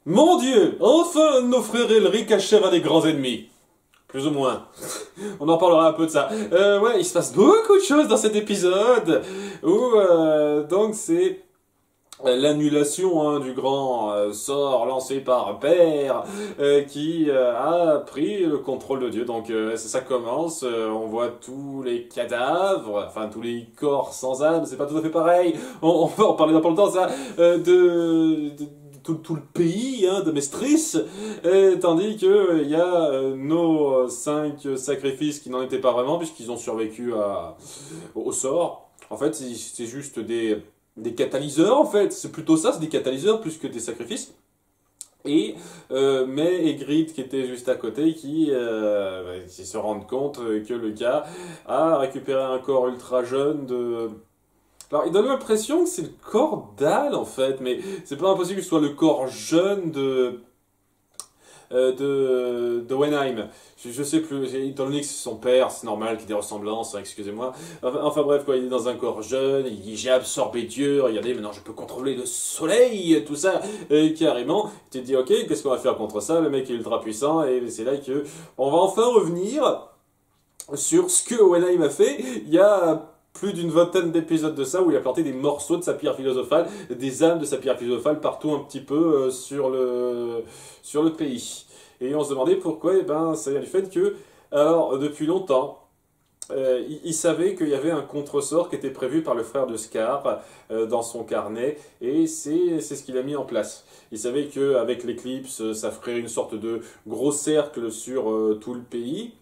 Mon Dieu, enfin nos frères Elric achèvent à des grands ennemis. Plus ou moins. On en parlera un peu de ça. Ouais, il se passe beaucoup de choses dans cet épisode. Où, donc, c'est l'annulation du grand sort lancé par Père qui a pris le contrôle de Dieu. Donc, ça commence. On voit tous les cadavres, enfin, tous les corps sans âme. C'est pas tout à fait pareil. On va en parler dans pas longtemps, ça. Tout le pays de Mestris, tandis que il y a nos 5 sacrifices qui n'en étaient pas vraiment, puisqu'ils ont survécu au sort. En fait, c'est juste des catalyseurs, en fait. C'est plutôt ça, c'est des catalyseurs plus que des sacrifices. Et May et Grid qui étaient juste à côté qui se rendent compte que le gars a récupéré un corps ultra jeune de... Alors, il donne l'impression que c'est le corps d'Al, en fait, mais c'est pas impossible que ce soit le corps jeune de Wenheim. Je sais plus, étant donné que c'est son père, c'est normal qu'il y ait des ressemblances, hein, excusez-moi. Enfin bref, quoi, il est dans un corps jeune, il dit j'ai absorbé Dieu, regardez, maintenant je peux contrôler le soleil, tout ça, carrément. Tu te dis ok, qu'est-ce qu'on va faire contre ça? Le mec est ultra puissant, et c'est là que on va enfin revenir sur ce que Wenheim a fait. Il y a plus d'une vingtaine d'épisodes de ça où il a planté des morceaux de sa pierre philosophale, des âmes de sa pierre philosophale partout un petit peu sur le pays. Et on se demandait pourquoi, et ben ça vient du fait que, alors depuis longtemps, il savait qu'il y avait un contresort qui était prévu par le frère de Scar dans son carnet, et c'est ce qu'il a mis en place. Il savait qu'avec l'éclipse, ça ferait une sorte de gros cercle sur tout le pays.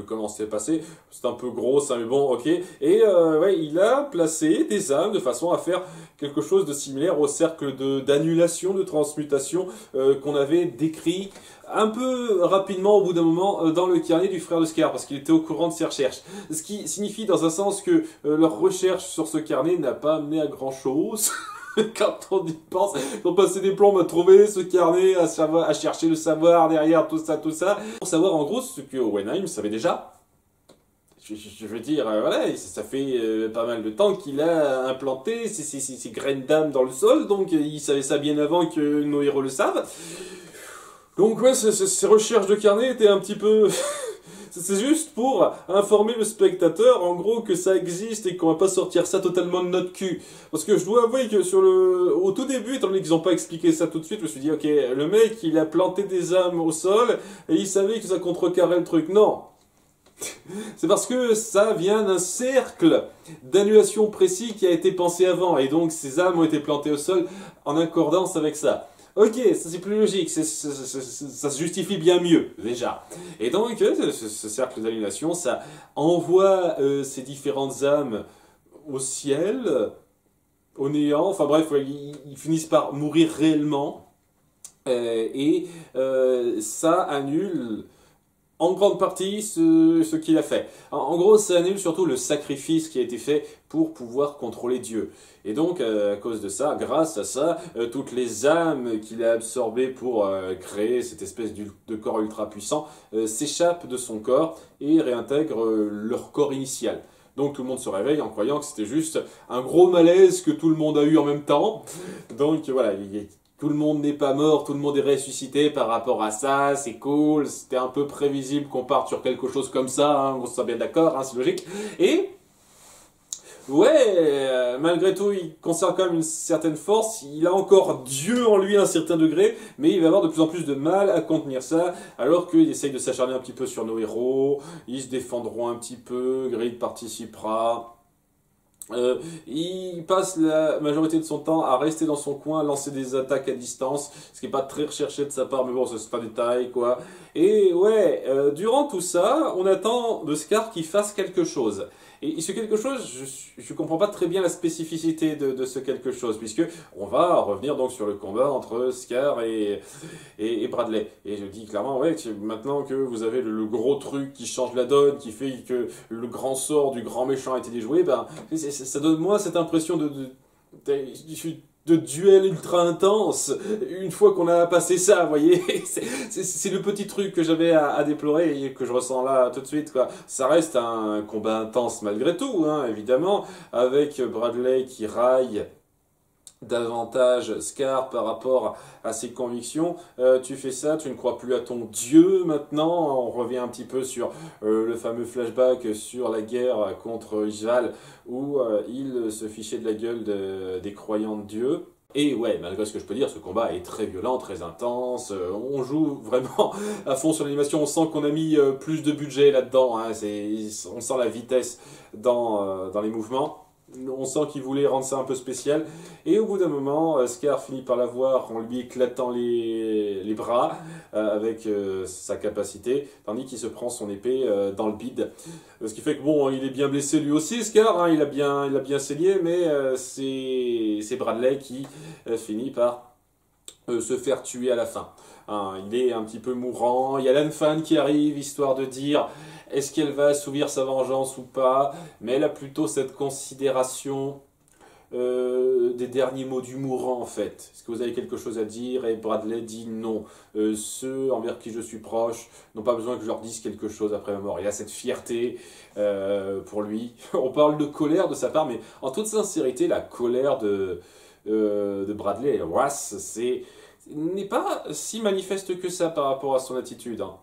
Comment c'est passé, c'est un peu gros ça, mais bon, ok. Et ouais, il a placé des âmes de façon à faire quelque chose de similaire au cercle d'annulation, de transmutation qu'on avait décrit un peu rapidement au bout d'un moment dans le carnet du frère de Scar, parce qu'il était au courant de ses recherches. Ce qui signifie dans un sens que leur recherche sur ce carnet n'a pas amené à grand chose. Quand on y pense, ils ont passé des plombs à trouver ce carnet, à chercher le savoir derrière tout ça, pour savoir en gros ce que Wenheim savait déjà. Je veux dire, voilà, ça fait pas mal de temps qu'il a implanté ces graines d'âme dans le sol, donc il savait ça bien avant que nos héros le savent. Donc ouais, ces recherches de carnet étaient un petit peu... C'est juste pour informer le spectateur, en gros, que ça existe et qu'on va pas sortir ça totalement de notre cul. Parce que je dois avouer que au tout début, étant donné qu'ils ont pas expliqué ça tout de suite, je me suis dit, ok, le mec, il a planté des âmes au sol et il savait que ça contrecarrait le truc. Non. C'est parce que ça vient d'un cercle d'annulation précis qui a été pensé avant. Et donc, ces âmes ont été plantées au sol en accordance avec ça. Ok, ça c'est plus logique, ça se justifie bien mieux, déjà. Et donc, ce cercle d'annulation, ça envoie ces différentes âmes au ciel, au néant, enfin bref, ouais, ils finissent par mourir réellement, et ça annule en grande partie ce qu'il a fait. En gros, ça annule surtout le sacrifice qui a été fait pour pouvoir contrôler Dieu. Et donc, à cause de ça, grâce à ça, toutes les âmes qu'il a absorbées pour créer cette espèce de corps ultra puissant s'échappent de son corps et réintègrent leur corps initial. Donc tout le monde se réveille en croyant que c'était juste un gros malaise que tout le monde a eu en même temps. Donc voilà, tout le monde n'est pas mort, tout le monde est ressuscité par rapport à ça, c'est cool, c'était un peu prévisible qu'on parte sur quelque chose comme ça, hein, on soit bien d'accord, hein, c'est logique. Et ouais, malgré tout, il conserve quand même une certaine force, il a encore Dieu en lui à un certain degré, mais il va avoir de plus en plus de mal à contenir ça, alors qu'il essaye de s'acharner un petit peu sur nos héros, ils se défendront un petit peu, Grid participera... il passe la majorité de son temps à rester dans son coin, à lancer des attaques à distance, ce qui est pas très recherché de sa part, mais bon, c'est pas un détail, quoi. Et ouais, durant tout ça, on attend de Scar qu'il fasse quelque chose. Et ce quelque chose, je comprends pas très bien la spécificité de ce quelque chose, puisque on va revenir donc sur le combat entre Scar et Bradley. Et je dis clairement, ouais, maintenant que vous avez le gros truc qui change la donne, qui fait que le grand sort du grand méchant a été déjoué, ben, ça donne moi cette impression de duel ultra intense une fois qu'on a passé ça, vous voyez. C'est le petit truc que j'avais à déplorer et que je ressens là tout de suite, quoi. Ça reste un combat intense malgré tout, hein, évidemment, avec Bradley qui raille davantage Scar par rapport à ses convictions. Tu fais ça, tu ne crois plus à ton Dieu maintenant. On revient un petit peu sur le fameux flashback sur la guerre contre Ishval où il se fichait de la gueule des croyants de Dieu. Et ouais, malgré ce que je peux dire, ce combat est très violent, très intense. On joue vraiment à fond sur l'animation. On sent qu'on a mis plus de budget là-dedans. Hein. On sent la vitesse dans les mouvements. On sent qu'il voulait rendre ça un peu spécial. Et au bout d'un moment, Scar finit par la voir en lui éclatant les bras avec sa capacité, tandis qu'il se prend son épée dans le bide. Ce qui fait que bon, il est bien blessé lui aussi, Scar, hein, il a bien saigné, mais c'est Bradley qui finit par se faire tuer à la fin. Hein, il est un petit peu mourant, il y a Lan Fan qui arrive, histoire de dire est-ce qu'elle va assouvir sa vengeance ou pas, mais elle a plutôt cette considération des derniers mots du mourant en fait. Est-ce que vous avez quelque chose à dire? Et Bradley dit non. Ceux envers qui je suis proche n'ont pas besoin que je leur dise quelque chose après ma mort. Il y a cette fierté pour lui. On parle de colère de sa part, mais en toute sincérité, la colère de Bradley et Ross, n'est pas si manifeste que ça par rapport à son attitude. Hein.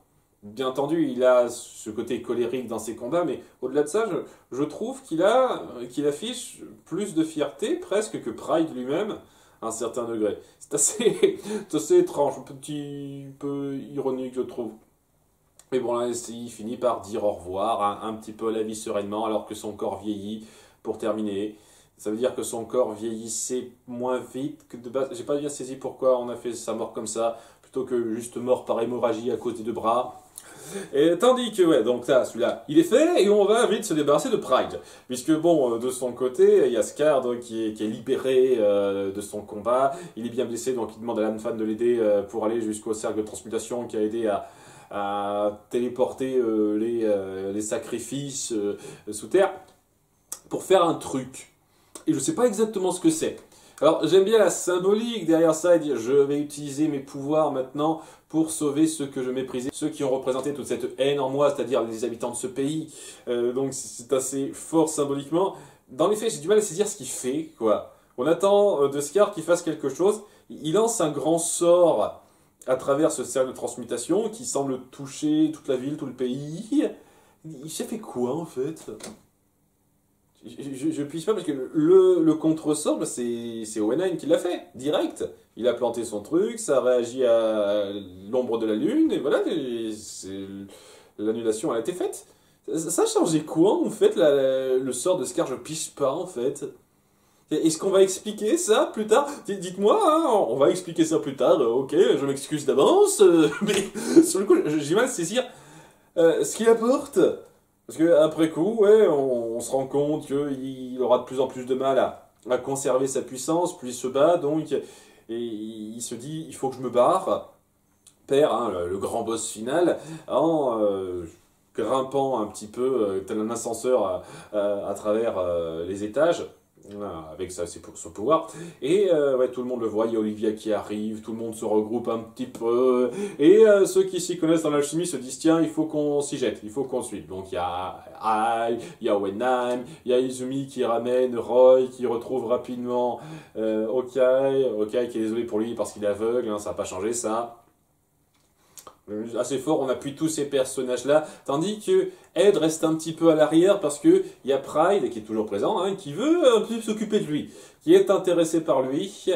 Bien entendu, il a ce côté colérique dans ses combats, mais au-delà de ça, je trouve qu'il affiche plus de fierté presque que Pride lui-même, à un certain degré. C'est assez étrange, un petit peu ironique, je trouve. Mais bon, là, il finit par dire au revoir, un petit peu à la vie sereinement, alors que son corps vieillit, pour terminer. Ça veut dire que son corps vieillissait moins vite que de base. J'ai pas bien saisi pourquoi on a fait sa mort comme ça, plutôt que juste mort par hémorragie à cause des deux bras. Et tandis que, ouais, donc là, celui-là, il est fait, et on va vite se débarrasser de Pride. Puisque, bon, de son côté, il y a Scar donc, qui est libéré de son combat. Il est bien blessé, donc il demande à Lan Fan de l'aider pour aller jusqu'au cercle de transmutation qui a aidé à téléporter les sacrifices sous terre pour faire un truc. Et je sais pas exactement ce que c'est. Alors j'aime bien la symbolique derrière ça et dire je vais utiliser mes pouvoirs maintenant pour sauver ceux que je méprisais, ceux qui ont représenté toute cette haine en moi, c'est-à-dire les habitants de ce pays. Donc c'est assez fort symboliquement. Dans les faits, j'ai du mal à saisir ce qu'il fait, quoi. On attend de Scar qu'il fasse quelque chose. Il lance un grand sort à travers ce cercle de transmutation qui semble toucher toute la ville, tout le pays. Il s'est fait quoi en fait? Je puisse pas parce que le contre-sort, bah, c'est Owenheim qui l'a fait, direct. Il a planté son truc, ça a réagi à l'ombre de la lune, et voilà, l'annulation a été faite. Ça a changé quoi en fait, le sort de Scar, je piche pas en fait. Est-ce qu'on va expliquer ça plus tard? Dites-moi, hein, on va expliquer ça plus tard, ok, je m'excuse d'avance, mais sur le coup, j'ai du mal à saisir ce qu'il apporte. Parce qu'après coup, ouais, on se rend compte qu'il aura de plus en plus de mal à conserver sa puissance, plus il se bat, donc, et il se dit, il faut que je me barre, perd hein, le grand boss final, en grimpant un petit peu, tel un ascenseur à travers les étages, avec son pouvoir, et ouais, tout le monde le voit, il y a Olivia qui arrive, tout le monde se regroupe un petit peu, et ceux qui s'y connaissent dans l'alchimie se disent tiens, il faut qu'on s'y jette, il faut qu'on suive. Donc il y a Ai, il y a Owenheim, il y a Izumi qui ramène Roy, qui retrouve rapidement Okai qui est désolé pour lui parce qu'il est aveugle, hein, ça n'a pas changé ça. Assez fort, on appuie tous ces personnages-là, tandis que Ed reste un petit peu à l'arrière parce que il y a Pride, qui est toujours présent, hein, qui veut un peu s'occuper de lui, qui est intéressé par lui,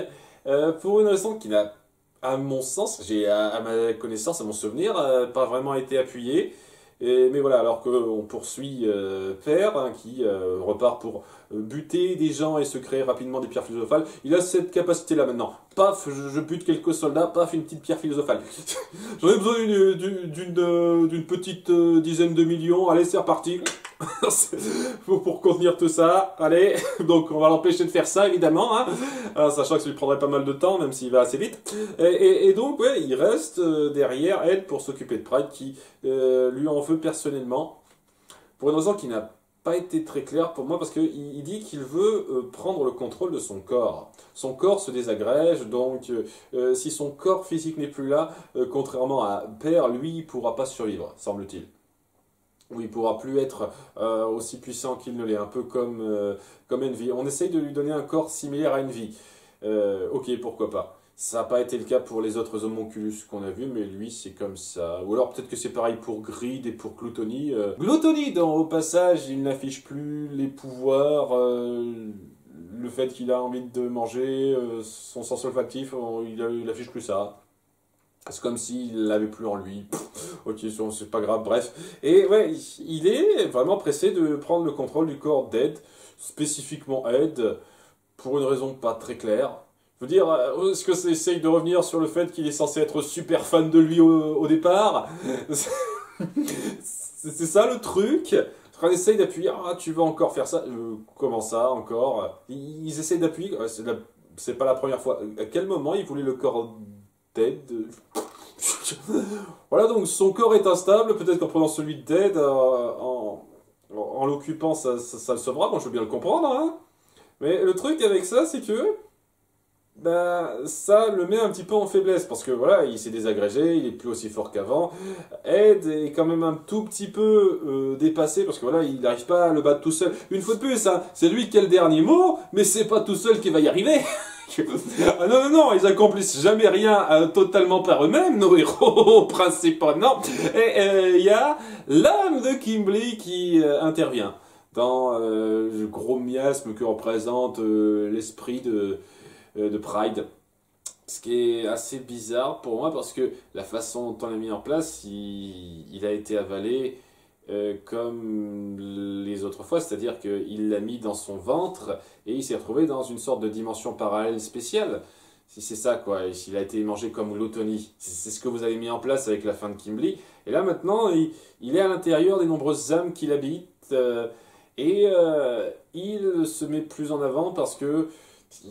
pour une raison qui n'a, à mon sens, à ma connaissance, à mon souvenir, pas vraiment été appuyée. Mais voilà, alors qu'on poursuit Père, hein, qui repart pour buter des gens et se créer rapidement des pierres philosophales, il a cette capacité-là maintenant. Paf, je bute quelques soldats, paf, une petite pierre philosophale. J'en ai besoin d'une petite dizaine de millions, allez, c'est reparti. Pour contenir tout ça, allez, donc on va l'empêcher de faire ça évidemment, hein, sachant que ça lui prendrait pas mal de temps, même s'il va assez vite. Et donc, ouais, il reste derrière Ed pour s'occuper de Pride qui lui en veut personnellement, pour une raison qui n'a pas été très claire pour moi, parce qu'il dit qu'il veut prendre le contrôle de son corps. Son corps se désagrège, donc si son corps physique n'est plus là, contrairement à Père, lui, il pourra pas survivre, semble-t-il. Où il pourra plus être aussi puissant qu'il ne l'est, un peu comme Envy. On essaye de lui donner un corps similaire à Envy. ok, pourquoi pas. Ça n'a pas été le cas pour les autres homonculus qu'on a vus, mais lui, c'est comme ça. Ou alors peut-être que c'est pareil pour Grid et pour Gluttony. Gluttony, au passage, il n'affiche plus les pouvoirs, le fait qu'il a envie de manger, son sens olfactif, il affiche plus ça. C'est comme s'il l'avait plus en lui. Ok, c'est pas grave, bref. Et ouais, il est vraiment pressé de prendre le contrôle du corps d'Ed, spécifiquement Ed, pour une raison pas très claire. Je veux dire, est-ce que ça essaye de revenir sur le fait qu'il est censé être super fan de lui au départ? C'est ça le truc. Quand on essaye d'appuyer, ah, tu veux encore faire ça? Comment ça, encore? Ils essayent d'appuyer, c'est pas la première fois. À quel moment ils voulaient le corps d'Ed? Voilà, donc son corps est instable, peut-être qu'en prenant celui d'Ed, en l'occupant, ça le sauvera, bon, je veux bien le comprendre, hein. Mais le truc avec ça, c'est que bah, ça le met un petit peu en faiblesse, parce que voilà, il s'est désagrégé, il est plus aussi fort qu'avant. Ed est quand même un tout petit peu dépassé, parce que voilà, il n'arrive pas à le battre tout seul. Une fois de plus, hein, c'est lui qui a le dernier mot, mais c'est pas tout seul qui va y arriver. Ah non, non, non, ils accomplissent jamais rien totalement par eux-mêmes, nos héros principaux, non. Et il y a l'âme de Kimblee qui intervient dans le gros miasme que représente l'esprit de Pride. Ce qui est assez bizarre pour moi parce que la façon dont on l'a mis en place, il a été avalé comme les autres fois, c'est-à-dire qu'il l'a mis dans son ventre et il s'est retrouvé dans une sorte de dimension parallèle spéciale. Si c'est ça, quoi, il a été mangé comme Gluttony. C'est ce que vous avez mis en place avec la fin de Kimblee. Et là, maintenant, il est à l'intérieur des nombreuses âmes qui l'habitent et il se met plus en avant parce que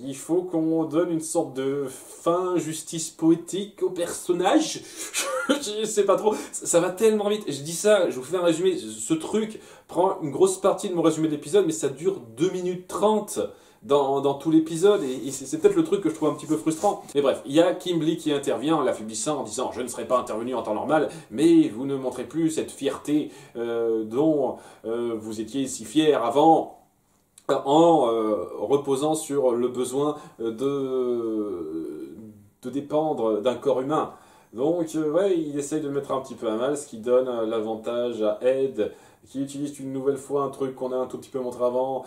il faut qu'on donne une sorte de fin justice poétique au personnage. Je sais pas trop, ça va tellement vite. Je dis ça, je vous fais un résumé. Ce truc prend une grosse partie de mon résumé de l'épisode, mais ça dure 2 minutes 30 dans tout l'épisode, et c'est peut-être le truc que je trouve un petit peu frustrant. Mais bref, il y a Kimblee qui intervient en l'affaiblissant en disant « Je ne serais pas intervenu en temps normal, mais vous ne montrez plus cette fierté dont vous étiez si fier avant ». En reposant sur le besoin de dépendre d'un corps humain. Donc, ouais, il essaye de le mettre un petit peu à mal, ce qui donne l'avantage à Ed, qui utilise une nouvelle fois un truc qu'on a un tout petit peu montré avant,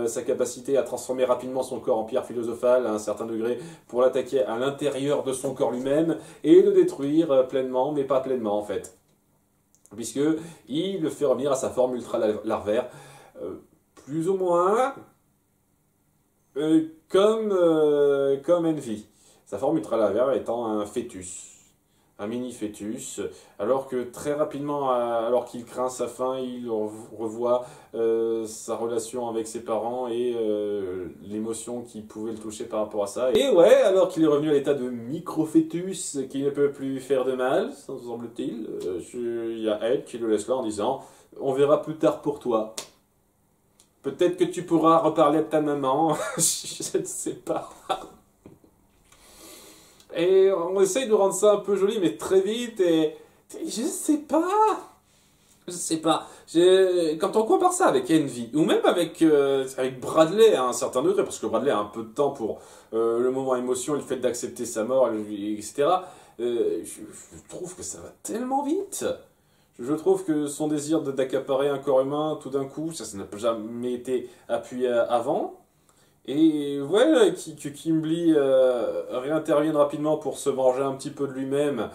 sa capacité à transformer rapidement son corps en pierre philosophale à un certain degré pour l'attaquer à l'intérieur de son corps lui-même et le détruire pleinement, mais pas pleinement en fait. Puisque il le fait revenir à sa forme ultra-larvaire. Plus ou moins comme Envy. Sa forme ultra-larvaire étant un fœtus, un mini-fœtus, alors que très rapidement, alors qu'il craint sa faim, il revoit sa relation avec ses parents et l'émotion qui pouvait le toucher par rapport à ça. Et ouais, alors qu'il est revenu à l'état de micro-fœtus qui ne peut plus faire de mal, semble-t-il, il y a Ed qui le laisse là en disant « On verra plus tard pour toi ». Peut-être que tu pourras reparler à ta maman, je ne sais pas. Et on essaye de rendre ça un peu joli, mais très vite, et je sais pas. Je sais pas. Quand on compare ça avec Envy, ou même avec Bradley à un certain degré, parce que Bradley a un peu de temps pour le moment émotion, le fait d'accepter sa mort, etc., je trouve que ça va tellement vite. Je trouve que son désir d'accaparer un corps humain, tout d'un coup, ça n'a jamais été appuyé avant. Et ouais, que Kimblee réintervienne rapidement pour se venger un petit peu de lui-même,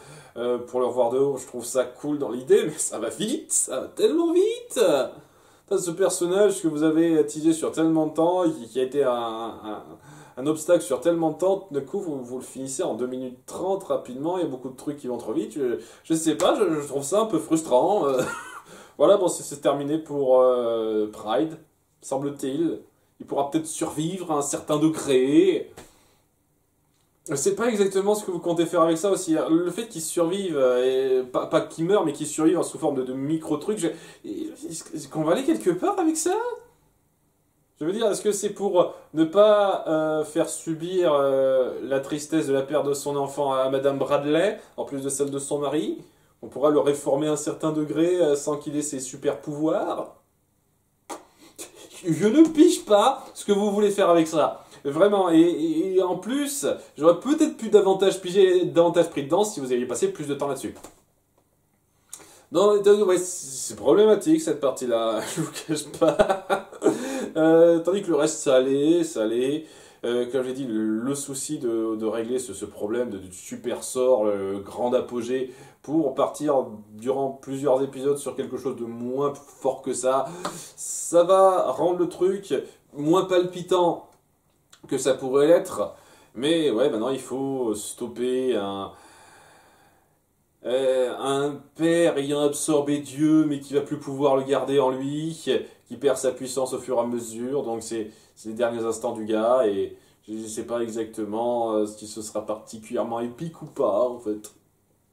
pour le revoir de haut, je trouve ça cool dans l'idée, mais ça va vite, ça va tellement vite. Ce personnage que vous avez teasé sur tellement de temps, qui a été un obstacle sur tellement de temps, d'un coup vous le finissez en 2 minutes 30 rapidement, il y a beaucoup de trucs qui vont trop vite, je sais pas, je trouve ça un peu frustrant. Voilà, bon, c'est terminé pour Pride, semble-t-il. Il pourra peut-être survivre à un certain degré. Je sais pas exactement ce que vous comptez faire avec ça aussi. Le fait qu'il survive, et pas qu'il meure, mais qu'il survive sous forme de micro-trucs, est-ce qu'on va aller quelque part avec ça? Je veux dire, est-ce que c'est pour ne pas faire subir la tristesse de la perte de son enfant à Madame Bradley, en plus de celle de son mari? On pourra le réformer à un certain degré sans qu'il ait ses super pouvoirs? Je ne pige pas ce que vous voulez faire avec ça. Vraiment, et en plus, j'aurais peut-être pu davantage pris dedans si vous aviez passé plus de temps là-dessus. Non, ouais, c'est problématique cette partie-là, je vous cache pas. Tandis que le reste, ça allait. Comme j'ai dit, le souci de régler ce problème de super sort, le grand apogée, pour partir durant plusieurs épisodes sur quelque chose de moins fort que ça va rendre le truc moins palpitant que ça pourrait l'être. Mais ouais, maintenant il faut stopper un père ayant absorbé Dieu, mais qui va plus pouvoir le garder en lui, qui perd sa puissance au fur et à mesure. Donc c'est les derniers instants du gars, et je ne sais pas exactement si ce sera particulièrement épique ou pas, en fait.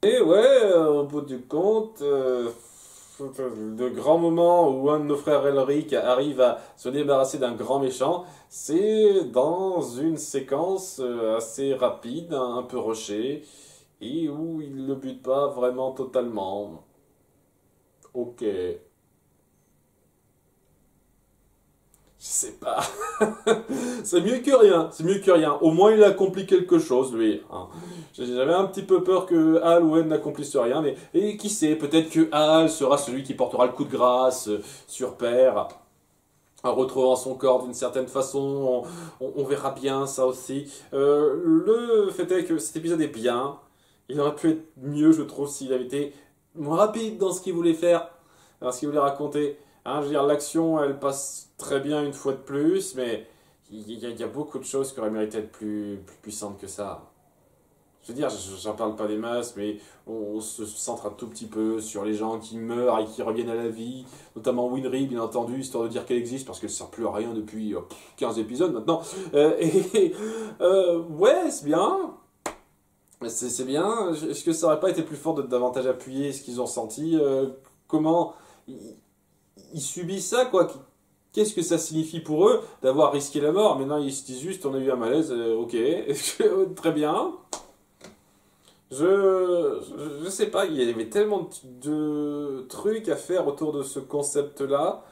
Et ouais, au bout du compte, le grand moment où un de nos frères Elric arrive à se débarrasser d'un grand méchant, c'est dans une séquence assez rapide, un peu rushée, et où il ne le bute pas vraiment totalement. Ok. Je sais pas. C'est mieux que rien. C'est mieux que rien. Au moins, il accomplit quelque chose, lui. Hein. J'avais un petit peu peur que Hal ou Ed n'accomplissent rien, mais et qui sait, peut-être que Hal sera celui qui portera le coup de grâce sur Père, en retrouvant son corps d'une certaine façon. On verra bien ça aussi. Le fait est que cet épisode est bien. Il aurait pu être mieux, je trouve, s'il avait été moins rapide dans ce qu'il voulait faire, dans ce qu'il voulait raconter. Hein, je veux dire, l'action, elle passe très bien une fois de plus, mais il y a beaucoup de choses qui auraient mérité d'être plus puissantes que ça. Je veux dire, j'en parle pas des masses, mais on se centre un tout petit peu sur les gens qui meurent et qui reviennent à la vie, notamment Winry, bien entendu, histoire de dire qu'elle existe, parce qu'elle ne sert plus à rien depuis 15 épisodes maintenant. Ouais, c'est bien. C'est bien. Est-ce que ça aurait pas été plus fort de davantage appuyer ce qu'ils ont senti comment ils subissent ça, quoi. Qu'est-ce que ça signifie pour eux d'avoir risqué la mort? Maintenant, ils se disent juste, on a eu un malaise, ok, très bien. Je sais pas, il y avait tellement de trucs à faire autour de ce concept-là,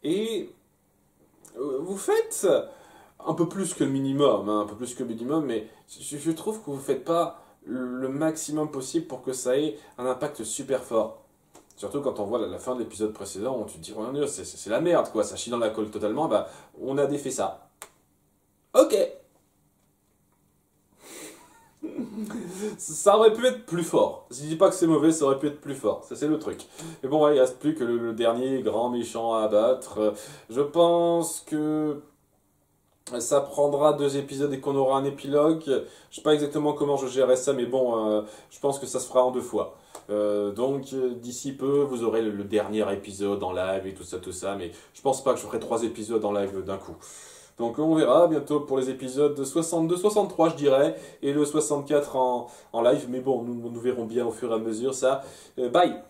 et vous faites un peu plus que le minimum, hein, un peu plus que le minimum, mais je trouve que vous faites pas le maximum possible pour que ça ait un impact super fort. Surtout quand on voit la fin de l'épisode précédent, où tu te dis, oh non, c'est la merde, quoi, ça chie dans la colle totalement, bah, on a défait ça. Ok. Ça aurait pu être plus fort. Je dis pas que c'est mauvais, ça aurait pu être plus fort. Ça, c'est le truc. Mais bon, ouais, il reste plus que le dernier grand méchant à abattre. Je pense que ça prendra 2 épisodes et qu'on aura un épilogue. Je sais pas exactement comment je gérerai ça, mais bon, je pense que ça se fera en 2 fois. Donc d'ici peu, vous aurez le dernier épisode en live et tout ça, mais je pense pas que je ferai 3 épisodes en live d'un coup. Donc on verra bientôt pour les épisodes 62, 63 je dirais, et le 64 en live, mais bon, nous verrons bien au fur et à mesure ça. Bye!